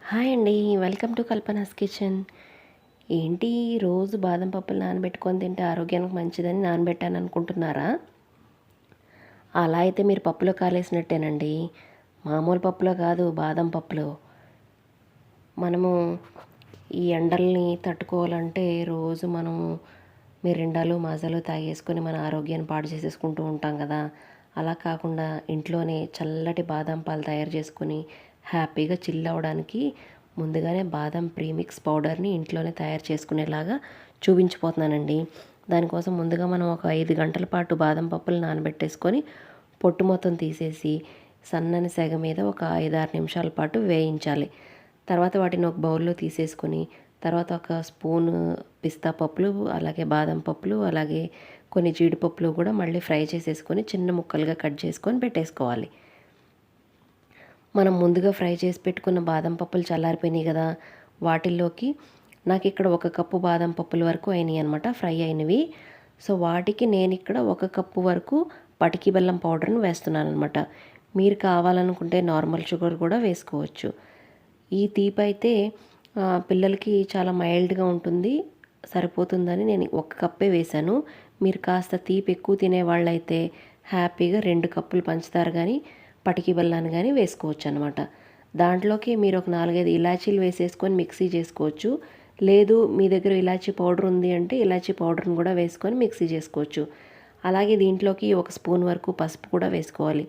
Hi అండి. Welcome to Kalpana's kitchen. ఏంటి రోజు బాదం పప్పులు నానబెట్టుకొని తింటే ఆరోగ్యానికి మంచిదని నానబెట్టాను అనుకుంటున్నారా? అలా అయితే మీరు పప్పులో కాలేసినట్టేనండి. మామూలు పప్పులో కాదు, బాదం పప్పులో. మనము ఈ ఎండల్ని తట్టుకోవాలంటే రోజు మనము మిరిండాలు మాజాలు తాగేసుకొని మన ఆరోగ్యాన్ని పాడు చేసేసుకుంటూ ఉంటాం కదా. అలా కాకుండా ఇంట్లోనే చల్లటి బాదం పాలు తయారు చేసుకొని హ్యాపీగా చిల్ అవ్వడానికి ముందుగానే బాదం ప్రీమిక్స్ పౌడర్ని ఇంట్లోనే తయారు చేసుకునేలాగా చూపించిపోతున్నానండి. దానికోసం ముందుగా మనం ఒక 5 గంటల పాటు బాదం పప్పులు నానబెట్టేసుకొని పొట్టు మొత్తం తీసేసి సన్నని సెగ మీద ఒక 5-6 నిమిషాల పాటు వేయించాలి. తర్వాత వాటిని ఒక బౌల్లో తీసేసుకొని తర్వాత ఒక స్పూను పిస్తా పప్పులు, అలాగే బాదం పప్పులు, అలాగే కొన్ని జీడిపప్పులు కూడా మళ్ళీ ఫ్రై చేసేసుకొని చిన్న ముక్కలుగా కట్ చేసుకొని పెట్టేసుకోవాలి. మనం ముందుగా ఫ్రై చేసి పెట్టుకున్న బాదం పప్పులు చల్లారిపోయినాయి కదా, వాటిల్లోకి నాకు ఇక్కడ 1 కప్పు బాదం పప్పుల వరకు అయినాయి అనమాట, ఫ్రై అయినవి. సో వాటికి నేను ఇక్కడ 1 కప్పు వరకు పటికి బెల్లం పౌడర్ని వేస్తున్నాను అనమాట. మీరు కావాలనుకుంటే నార్మల్ షుగర్ కూడా వేసుకోవచ్చు. ఈ తీపి అయితే పిల్లలకి చాలా మైల్డ్గా ఉంటుంది, సరిపోతుందని నేను 1 కప్పే వేశాను. మీరు కాస్త తీపి ఎక్కువ తినేవాళ్ళైతే హ్యాపీగా 2 కప్పులు పంచదార కానీ పటికి బెల్లాన్ని కానీ వేసుకోవచ్చు అనమాట. దాంట్లోకి మీరు ఒక 4-5 ఇలాచీలు వేసేసుకొని మిక్సీ చేసుకోవచ్చు. లేదు మీ దగ్గర ఇలాచీ పౌడర్ ఉంది అంటే ఇలాచీ పౌడర్ని కూడా వేసుకొని మిక్సీ చేసుకోవచ్చు. అలాగే దీంట్లోకి 1 స్పూన్ వరకు పసుపు కూడా వేసుకోవాలి.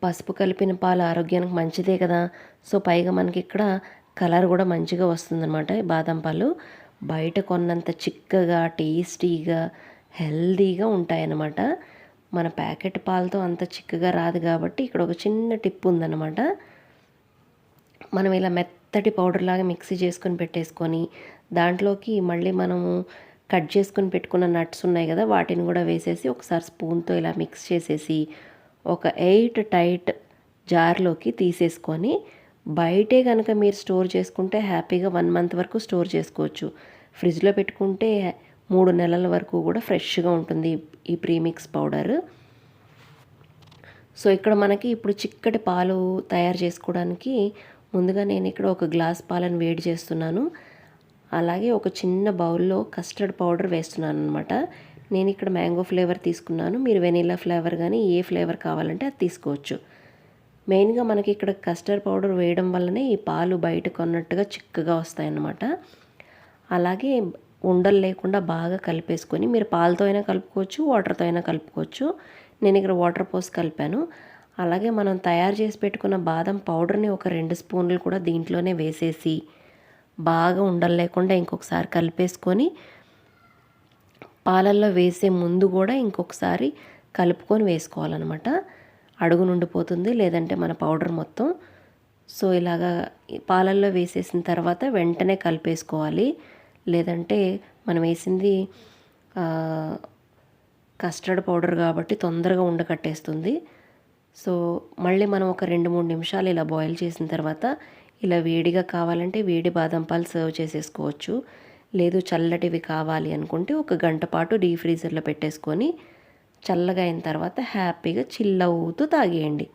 పసుపు కలిపిన పాలు ఆరోగ్యానికి మంచిదే కదా. సో పైగా మనకి ఇక్కడ కలర్ కూడా మంచిగా వస్తుందన్నమాట. బాదం పాలు బయట కొన్నంత చిక్కగా టేస్టీగా హెల్దీగా ఉంటాయన్నమాట. మన ప్యాకెట్ పాలతో అంత చిక్కగా రాదు కాబట్టి ఇక్కడ ఒక చిన్న టిప్ ఉందన్నమాట. మనం ఇలా మెత్తటి పౌడర్ లాగా మిక్సీ చేసుకొని పెట్టేసుకొని దాంట్లోకి మళ్ళీ మనము కట్ చేసుకొని పెట్టుకున్న నట్స్ ఉన్నాయి కదా, వాటిని కూడా వేసేసి ఒకసారి స్పూన్తో ఇలా మిక్స్ చేసేసి ఒక 8 టైట్ జార్లోకి తీసేసుకొని బయటే కనుక మీరు స్టోర్ చేసుకుంటే హ్యాపీగా 1 మంత్ వరకు స్టోర్ చేసుకోవచ్చు. ఫ్రిడ్జ్లో పెట్టుకుంటే 3 నెలల వరకు కూడా ఫ్రెష్గా ఉంటుంది ఈ ప్రీమిక్స్ పౌడర్. సో ఇక్కడ మనకి ఇప్పుడు చిక్కటి పాలు తయారు చేసుకోవడానికి ముందుగా నేను ఇక్కడ 1 గ్లాస్ పాలను వేడి చేస్తున్నాను. అలాగే ఒక చిన్న బౌల్లో కస్టర్డ్ పౌడర్ వేస్తున్నాను అనమాట. నేను ఇక్కడ మ్యాంగో ఫ్లేవర్ తీసుకున్నాను. మీరు వెనీలా ఫ్లేవర్ కానీ ఏ ఫ్లేవర్ కావాలంటే అది తీసుకోవచ్చు. మెయిన్గా మనకి ఇక్కడ కస్టర్డ్ పౌడర్ వేయడం వల్లనే ఈ పాలు బయట కొన్నట్టుగా చిక్కగా వస్తాయన్నమాట. అలాగే ఉండలు లేకుండా బాగా కలిపేసుకొని మీరు పాలతో అయినా కలుపుకోవచ్చు, వాటర్తో అయినా కలుపుకోవచ్చు. నేను ఇక్కడ వాటర్ పోసి కలిపాను. అలాగే మనం తయారు చేసి పెట్టుకున్న బాదం పౌడర్ని ఒక 2 స్పూన్లు కూడా దీంట్లోనే వేసేసి బాగా ఉండలు లేకుండా ఇంకొకసారి కలిపేసుకొని పాలల్లో వేసే ముందు కూడా ఇంకొకసారి కలుపుకొని వేసుకోవాలన్నమాట. అడుగు నుండిపోతుంది లేదంటే మన పౌడర్ మొత్తం. సో ఇలాగా పాలల్లో వేసేసిన తర్వాత వెంటనే కలిపేసుకోవాలి, లేదంటే మనం వేసింది కస్టర్డ్ పౌడర్ కాబట్టి తొందరగా ఉండకట్టేస్తుంది. సో మళ్ళీ మనం ఒక 2-3 నిమిషాలు ఇలా బాయిల్ చేసిన తర్వాత ఇలా వేడిగా కావాలంటే వేడి బాదం పాలు సర్వ్ చేసేసుకోవచ్చు. లేదు చల్లటివి కావాలి అనుకుంటే 1 గంట పాటు డీప్ ఫ్రీజర్లో పెట్టేసుకొని చల్లగా అయిన తర్వాత హ్యాపీగా చిల్ అవుతూ తాగేయండి.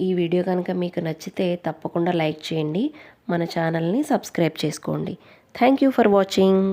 ఈ వీడియో కనుక మీకు నచ్చితే తప్పకుండా లైక్ చేయండి, మన ఛానల్ని సబ్స్క్రైబ్ చేసుకోండి. Thank you for watching.